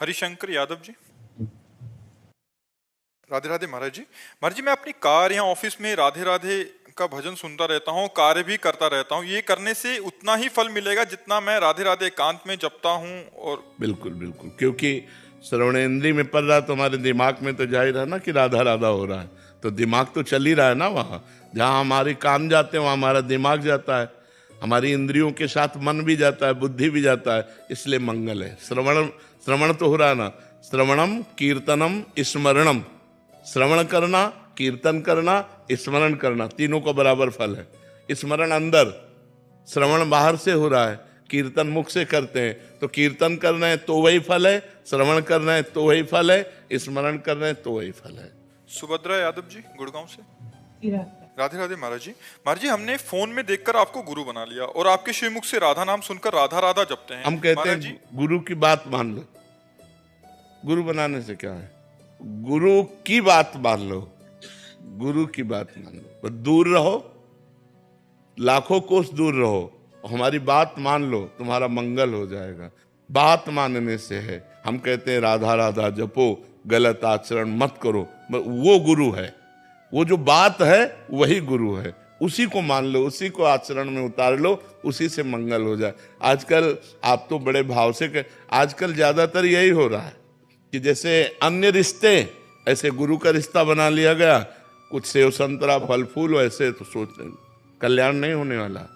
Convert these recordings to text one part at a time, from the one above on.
हरिशंकर यादव जी। राधे राधे महाराज जी। महाराज जी, मैं अपनी कार या ऑफिस में राधे राधे का भजन सुनता रहता हूँ, कार्य भी करता रहता हूँ। ये करने से उतना ही फल मिलेगा जितना मैं राधे राधे एकांत में जपता हूँ। और बिल्कुल बिल्कुल, क्योंकि श्रवणेंद्रिय में पड़ रहा तो हमारे दिमाग में तो जाहिर है ना कि राधा राधा हो रहा है, तो दिमाग तो चल ही रहा है ना। वहाँ जहाँ हमारे कान जाते हैं वहाँ हमारा दिमाग जाता है, हमारी इंद्रियों के साथ मन भी जाता है, बुद्धि भी जाता है, इसलिए मंगल है। श्रवण तो हो रहा है ना, श्रवणम कीर्तनम स्मरणम। श्रवण करना, कीर्तन करना, स्मरण करना, तीनों को बराबर फल है। स्मरण अंदर, श्रवण बाहर से हो रहा है, कीर्तन मुख से करते हैं, तो कीर्तन करना है तो वही फल है, श्रवण करना है तो वही फल है, स्मरण करना है तो वही फल है। सुभद्रा यादव जी, गुड़गांव से। राधे राधे महाराज जी। महाराज जी, हमने फोन में देखकर आपको गुरु बना लिया और आपके श्रीमुख से राधा नाम सुनकर राधा राधा जपते हैं। हम कहते हैं गुरु की बात मान लो। गुरु बनाने से क्या है? गुरु की बात मान लो, गुरु की बात मान लो, बस दूर रहो, लाखों कोस दूर रहो, हमारी बात मान लो, तुम्हारा मंगल हो जाएगा। बात मानने से है। हम कहते हैं राधा राधा जपो, गलत आचरण मत करो, वो गुरु है। वो जो बात है वही गुरु है, उसी को मान लो, उसी को आचरण में उतार लो, उसी से मंगल हो जाए। आजकल आप तो बड़े भाव से आजकल ज्यादातर यही हो रहा है कि जैसे अन्य रिश्ते ऐसे गुरु का रिश्ता बना लिया गया, कुछ सेव संतरा फल फूल, वैसे तो सोचते कल्याण नहीं होने वाला।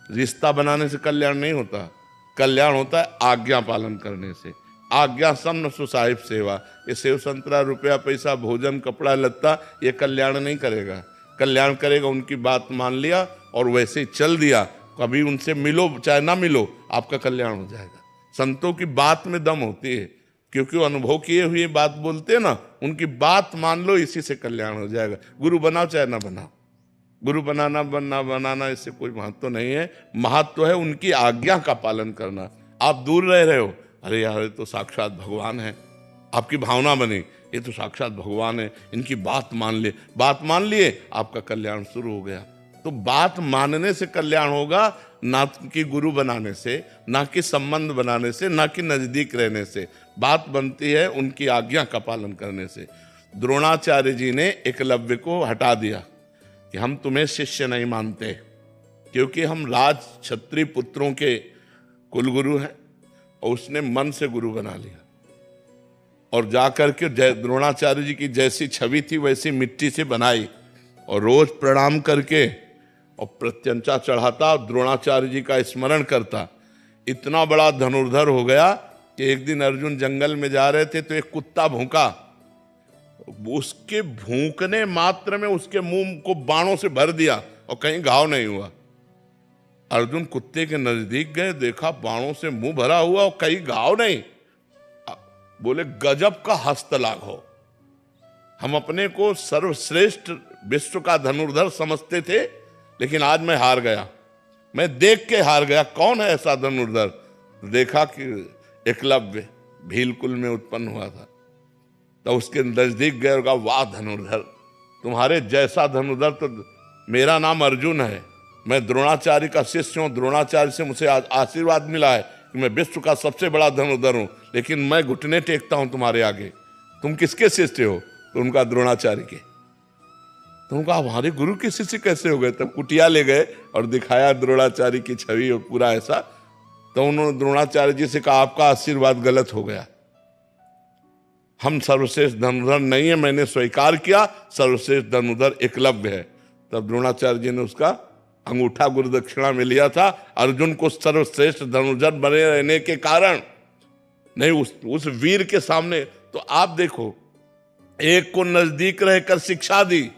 रिश्ता बनाने से कल्याण नहीं होता, कल्याण होता है आज्ञा पालन करने से। आज्ञा सम्न सुसाहिब सेवा। ये सेव संतरा, रुपया पैसा, भोजन, कपड़ा लत्ता, ये कल्याण नहीं करेगा। कल्याण करेगा उनकी बात मान लिया और वैसे ही चल दिया। कभी उनसे मिलो चाहे ना मिलो, आपका कल्याण हो जाएगा। संतों की बात में दम होती है, क्योंकि वो अनुभव किए हुए बात बोलते हैं ना, उनकी बात मान लो, इसी से कल्याण हो जाएगा। गुरु बनाओ चाहे ना बनाओ, गुरु बनाना बनाना इससे कोई महत्व नहीं है। महत्व है उनकी आज्ञा का पालन करना। आप दूर रह रहे हो, अरे यार ये तो साक्षात भगवान है, आपकी भावना बनी, ये तो साक्षात भगवान है, इनकी बात मान लिए, बात मान लिए, आपका कल्याण शुरू हो गया। तो बात मानने से कल्याण होगा, ना कि गुरु बनाने से, ना कि संबंध बनाने से, ना कि नजदीक रहने से। बात बनती है उनकी आज्ञा का पालन करने से। द्रोणाचार्य जी ने एकलव्य को हटा दिया कि हम तुम्हें शिष्य नहीं मानते, क्योंकि हम राज क्षत्रिय पुत्रों के कुलगुरु हैं, और उसने मन से गुरु बना लिया। और जाकर के द्रोणाचार्य जी की जैसी छवि थी वैसी मिट्टी से बनाई, और रोज प्रणाम करके और प्रत्यंचा चढ़ाता, द्रोणाचार्य जी का स्मरण करता। इतना बड़ा धनुर्धर हो गया कि एक दिन अर्जुन जंगल में जा रहे थे तो एक कुत्ता भौंका, उसके भूखने मात्र में उसके मुंह को बाणों से भर दिया और कहीं घाव नहीं हुआ। अर्जुन कुत्ते के नजदीक गए, देखा बाणों से मुंह भरा हुआ और कहीं घाव नहीं। बोले गजब का हस्तलाघव हो। हम अपने को सर्वश्रेष्ठ विश्व का धनुर्धर समझते थे, लेकिन आज मैं हार गया, मैं देख के हार गया। कौन है ऐसा धनुर्धर? देखा कि एकलव्य भीलकुल में उत्पन्न हुआ था, तो उसके नजदीक गए और कहा वाह धनुर्धर, तुम्हारे जैसा धनुर्धर तो मेरा नाम अर्जुन है, मैं द्रोणाचार्य का शिष्य हूँ, द्रोणाचार्य से मुझे आशीर्वाद मिला है कि मैं विश्व का सबसे बड़ा धनुर्धर हूँ, लेकिन मैं घुटने टेकता हूँ तुम्हारे आगे। तुम किसके शिष्य हो? तो उनका द्रोणाचार्य के। तो उनका हमारे गुरु के शिष्य कैसे हो गए? तब कुटिया ले गए और दिखाया द्रोणाचार्य की छवि और पूरा ऐसा। तो उन्होंने द्रोणाचार्य जी से कहा आपका आशीर्वाद गलत हो गया, हम सर्वश्रेष्ठ धनुर्धर नहीं है, मैंने स्वीकार किया, सर्वश्रेष्ठ धनुर्धर एकलव्य है। तब द्रोणाचार्य जी ने उसका अंगूठा गुरु दक्षिणा में लिया था। अर्जुन को सर्वश्रेष्ठ धनुर्धर बने रहने के कारण नहीं, उस वीर के सामने। तो आप देखो, एक को नजदीक रहकर शिक्षा दी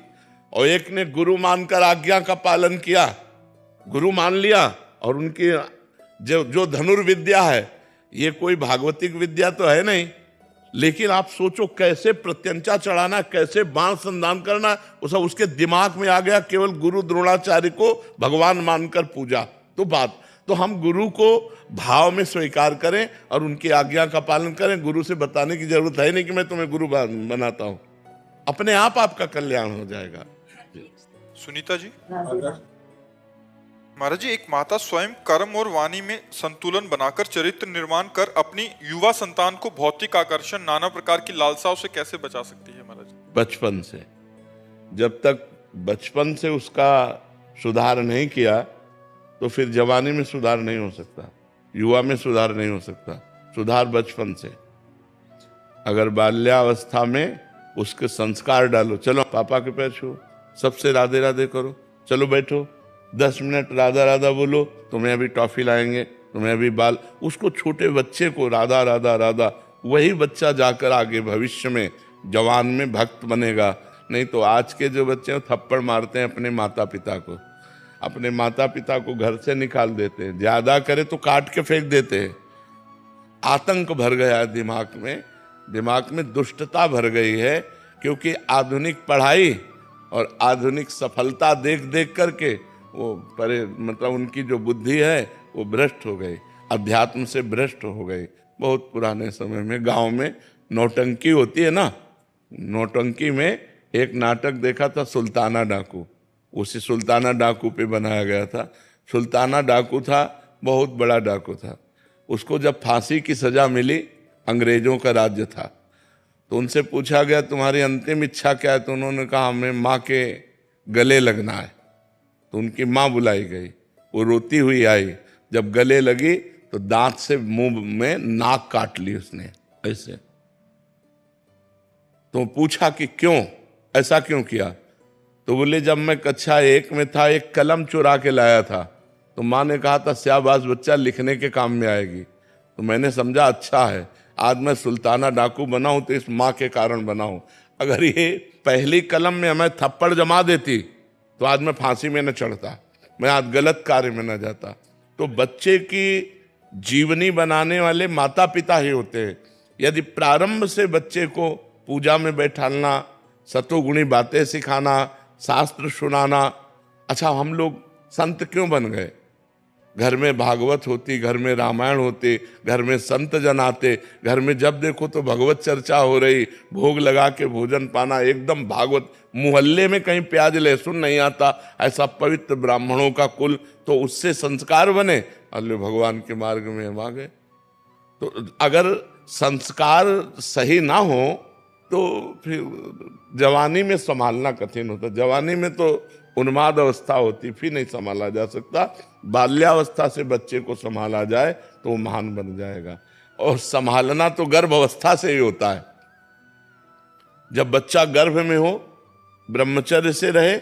और एक ने गुरु मानकर आज्ञा का पालन किया, गुरु मान लिया। और उनकी जो धनुर्विद्या है, ये कोई भागवतिक विद्या तो है नहीं, लेकिन आप सोचो कैसे प्रत्यंचा चढ़ाना, कैसे बाण संधान करना, वो सब उसके दिमाग में आ गया। केवल गुरु द्रोणाचार्य को भगवान मानकर पूजा। तो हम गुरु को भाव में स्वीकार करें और उनकी आज्ञा का पालन करें। गुरु से बताने की जरूरत है नहीं कि मैं तुम्हें गुरु बनाता हूं, अपने आप आपका कल्याण हो जाएगा। सुनीता जी। महाराज जी, एक माता स्वयं कर्म और वाणी में संतुलन बनाकर चरित्र निर्माण कर अपनी युवा संतान को भौतिक आकर्षण, नाना प्रकार की लालसाओं से कैसे बचा सकती है महाराज? बचपन से। जब तक बचपन से उसका सुधार नहीं किया तो फिर जवानी में सुधार नहीं हो सकता, युवा में सुधार नहीं हो सकता। सुधार बचपन से। अगर बाल्यावस्था में उसके संस्कार डालो, चलो पापा के पैर छुओ, सबसे राधे राधे करो, चलो बैठो 10 मिनट राधा राधा बोलो, तुम्हें अभी टॉफी लाएंगे, तुम्हें अभी बाल। उसको छोटे बच्चे को राधा राधा राधा, वही बच्चा जाकर आगे भविष्य में जवान में भक्त बनेगा। नहीं तो आज के जो बच्चे हैं थप्पड़ मारते हैं अपने माता पिता को, अपने माता पिता को घर से निकाल देते हैं, ज्यादा करे तो काट के फेंक देते हैं। आतंक भर गया है दिमाग में दुष्टता भर गई है, क्योंकि आधुनिक पढ़ाई और आधुनिक सफलता देख देख करके वो मतलब उनकी जो बुद्धि है वो भ्रष्ट हो गई, अध्यात्म से भ्रष्ट हो गई। बहुत पुराने समय में गांव में नौटंकी होती है ना, नौटंकी में एक नाटक देखा था सुल्ताना डाकू, उसी सुल्ताना डाकू पे बनाया गया था। सुल्ताना डाकू था, बहुत बड़ा डाकू था। उसको जब फांसी की सजा मिली, अंग्रेजों का राज्य था, तो उनसे पूछा गया तुम्हारी अंतिम इच्छा क्या है? तो उन्होंने कहा हमें माँ के गले लगना है। तो उनकी माँ बुलाई गई, वो रोती हुई आई, जब गले लगी तो दांत से मुंह में नाक काट ली उसने ऐसे। तो पूछा कि क्यों, ऐसा क्यों किया? तो बोले जब मैं कक्षा 1 में था एक कलम चुरा के लाया था, तो माँ ने कहा था शाबाश बच्चा, लिखने के काम में आएगी। तो मैंने समझा अच्छा है, आज मैं सुल्ताना डाकू बना हूं तो इस माँ के कारण बना हूं। अगर ये पहली कलम में हमें थप्पड़ जमा देती तो आज मैं फांसी में न चढ़ता, मैं आज गलत कार्य में न जाता। तो बच्चे की जीवनी बनाने वाले माता पिता ही होते हैं। यदि प्रारंभ से बच्चे को पूजा में बैठालना, सतोगुणी बातें सिखाना, शास्त्र सुनाना। अच्छा, हम लोग संत क्यों बन गए? घर में भागवत होती, घर में रामायण होते, घर में संत जन आते, घर में जब देखो तो भगवत चर्चा हो रही, भोग लगा के भोजन पाना, एकदम भागवत। मोहल्ले में कहीं प्याज लहसुन नहीं आता, ऐसा पवित्र ब्राह्मणों का कुल, तो उससे संस्कार बने, अल्लाह भगवान के मार्ग में हम आ गए। तो अगर संस्कार सही ना हो तो फिर जवानी में संभालना कठिन होता। जवानी में तो उन्माद अवस्था होती, फिर नहीं संभाला जा सकता। बाल्यावस्था से बच्चे को संभाला जाए तो वो महान बन जाएगा। और संभालना तो गर्भ अवस्था से ही होता है। जब बच्चा गर्भ में हो, ब्रह्मचर्य से रहे,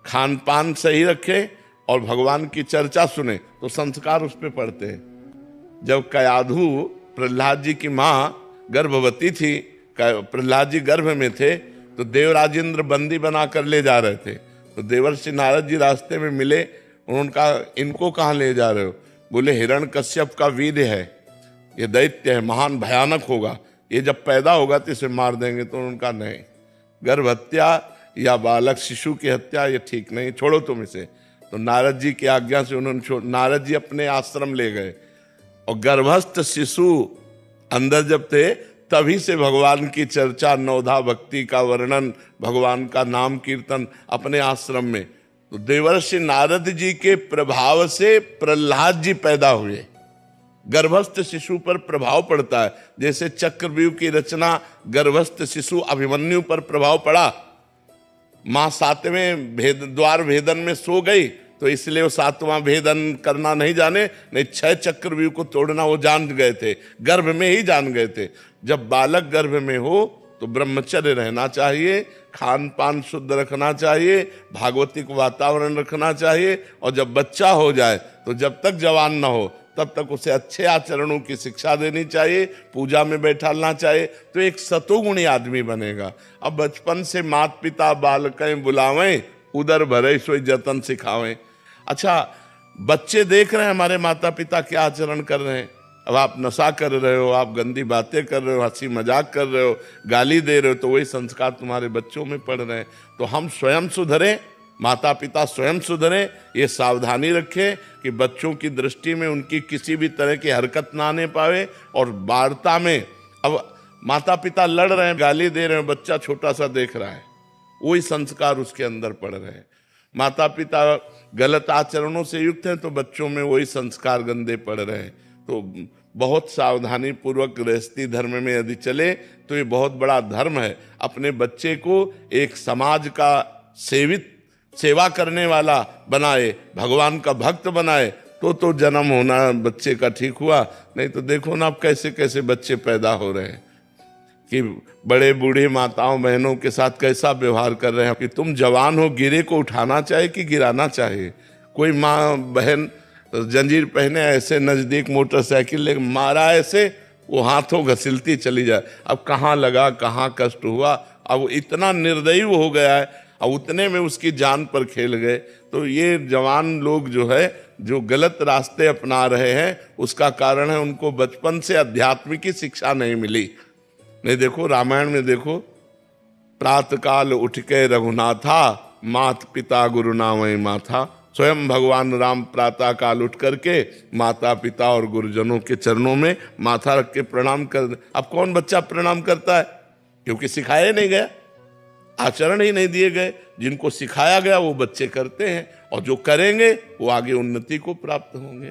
खान पान सही रखे और भगवान की चर्चा सुने तो संस्कार उस पर पड़ते हैं। जब कयाधु प्रहलाद जी की माँ गर्भवती थी, प्रहलाद जी गर्भ में थे, तो देवराजेंद्र बंदी बना कर ले जा रहे थे। तो देवर्षि नारद जी रास्ते में मिले, उन्होंने कहा इनको कहाँ ले जा रहे हो? बोले हिरण्यकश्यप का वीर्य है, ये दैत्य है, महान भयानक होगा, ये जब पैदा होगा तो इसे मार देंगे। तो उन्होंने कहा नहीं, गर्भ हत्या या बालक शिशु की हत्या ये ठीक नहीं, छोड़ो तुम इसे। तो नारद जी की आज्ञा से उन्होंने नारद जी अपने आश्रम ले गए। और गर्भस्थ शिशु अंदर जब थे, तभी से भगवान की चर्चा, नवधा भक्ति का वर्णन, भगवान का नाम कीर्तन अपने आश्रम में। तो देवर्षि नारद जी के प्रभाव से प्रहलाद जी पैदा हुए। गर्भस्थ शिशु पर प्रभाव पड़ता है, जैसे चक्रव्यूह की रचना गर्भस्थ शिशु अभिमन्यु पर प्रभाव पड़ा। मां 7वें द्वार भेदन में सो गई, तो इसलिए वो 7वां भेदन करना नहीं जाने, नहीं 6 चक्रव्यूह को तोड़ना वो जान गए थे, गर्भ में ही जान गए थे। जब बालक गर्भ में हो तो ब्रह्मचर्य रहना चाहिए, खान पान शुद्ध रखना चाहिए, भागवतिक वातावरण रखना चाहिए। और जब बच्चा हो जाए तो जब तक जवान ना हो तब तक उसे अच्छे आचरणों की शिक्षा देनी चाहिए, पूजा में बैठालना चाहिए, तो एक सतोगुणी आदमी बनेगा। अब बचपन से माता पिता बालकें बुलावें, उदर भरे सोई जतन सिखावें। अच्छा, बच्चे देख रहे हैं हमारे माता पिता क्या आचरण कर रहे हैं। अब आप नशा कर रहे हो, आप गंदी बातें कर रहे हो, हंसी मजाक कर रहे हो, गाली दे रहे हो, तो वही संस्कार तुम्हारे बच्चों में पड़ रहे हैं। तो हम स्वयं सुधरें, माता पिता स्वयं सुधरें, ये सावधानी रखें कि बच्चों की दृष्टि में उनकी किसी भी तरह की हरकत ना आने पावे। और वार्ता में अब माता पिता लड़ रहे हैं, गाली दे रहे हैं, बच्चा छोटा सा देख रहा है, वही संस्कार उसके अंदर पड़ रहे हैं। माता पिता गलत आचरणों से युक्त हैं तो बच्चों में वही संस्कार गंदे पड़ रहे हैं। तो बहुत सावधानी पूर्वक गृहस्थी धर्म में यदि चले तो ये बहुत बड़ा धर्म है। अपने बच्चे को एक समाज का सेवा करने वाला बनाए, भगवान का भक्त बनाए, तो जन्म होना बच्चे का ठीक हुआ। नहीं तो देखो ना अब कैसे कैसे बच्चे पैदा हो रहे हैं कि बड़े बूढ़े माताओं बहनों के साथ कैसा व्यवहार कर रहे हैं कि तुम जवान हो, गिरे को उठाना चाहे कि गिराना चाहे। कोई माँ बहन जंजीर पहने ऐसे नजदीक मोटरसाइकिल ले मारा ऐसे, वो हाथों घसीलती चली जाए। अब कहाँ लगा, कहाँ कष्ट हुआ, अब इतना निर्दयी हो गया है, और उतने में उसकी जान पर खेल गए। तो ये जवान लोग जो है जो गलत रास्ते अपना रहे हैं उसका कारण है उनको बचपन से अध्यात्म की शिक्षा नहीं मिली। नहीं देखो रामायण में देखो, प्रातः काल उठ के रघुनाथा, मात पिता गुरु नामय माथा। स्वयं भगवान राम प्रातः काल उठ करके माता पिता और गुरुजनों के चरणों में माथा रख के प्रणाम कर। अब कौन बच्चा प्रणाम करता है? क्योंकि सिखाया नहीं गया, आचरण ही नहीं दिए गए। जिनको सिखाया गया वो बच्चे करते हैं, और जो करेंगे वो आगे उन्नति को प्राप्त होंगे।